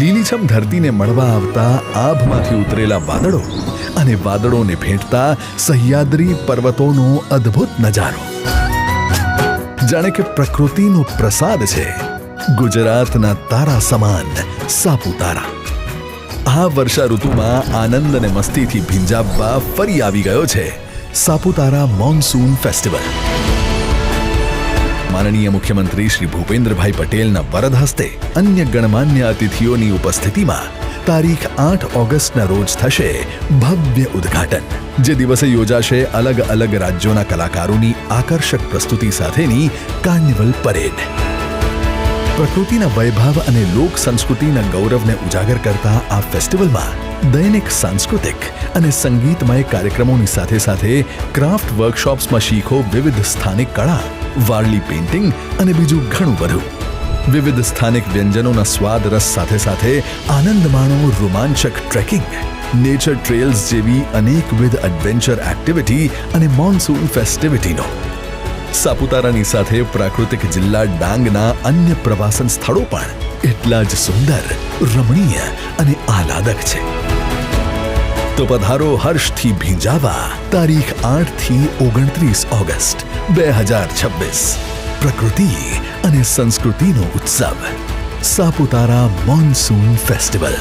લીલીછમ ધરતીને મળવા આવતા આભમાંથી ઉતરેલા વાદળો અને વાદળોને ભેટતા સહ્યાદ્રી પર્વતોનો અદ્ભુત નજારો. જાણે કે પ્રકૃતિનો પ્રસાદ છે ગુજરાતના તારા સમાન સાપુતારા. આ વર્ષા ઋતુમાં આનંદ અને મસ્તીથી ભીંજાવવા ફરી આવી ગયો છે સાપુતારા મોન્સૂન ફેસ્ટિવલ. માનનીય મુખ્યમંત્રી શ્રી ભૂપેન્દ્રભાઈ પટેલના વરદ હસ્તે અન્ય ગણમાન્ય અતિથિઓની ઉપસ્થિતિમાં તારીખ 8 ઓગસ્ટના રોજ થશે ભવ્ય ઉદ્ઘાટન. જે દિવસે યોજાશે અલગ અલગ રાજ્યોના કલાકારોની આકર્ષક પ્રસ્તુતિ સાથેની કાર્નિવલ પરેડ. પ્રકૃતિના વૈભવ અને લોક સંસ્કૃતિના ગૌરવને ઉજાગર કરતા આ ફેસ્ટિવલમાં દૈનિક સાંસ્કૃતિક અને સંગીતમય કાર્યક્રમોની સાથે સાથે ક્રાફ્ટ વર્કશોપ્સમાં શીખો વિવિધ સ્થાનિક કળા, વારલી પેઇન્ટિંગ અને બીજું ઘણું બધું. વિવિધ સ્થાનિક વ્યંજનોના સ્વાદ રસ સાથે સાથે આનંદ માણો રોમાંચક ટ્રેકિંગ, નેચર ટ્રેલ્સ જેવી અનેકવિધ એડવેન્ચર એક્ટિવિટી અને મોન્સૂન ફેસ્ટિવિટીનો. સાપુતારાની સાથે પ્રાકૃતિક જિલ્લા ડાંગના અન્ય પ્રવાસન સ્થળો પણ એટલા જ સુંદર, રમણીય અને આહલાદક છે. તો પધારો હર્ષથી ભીંજાવા તારીખ 8 થી 29 ઓગસ્ટ 2026. પ્રકૃતિ અને સંસ્કૃતિનો ઉત્સવ સાપુતારા મોન્સૂન ફેસ્ટિવલ.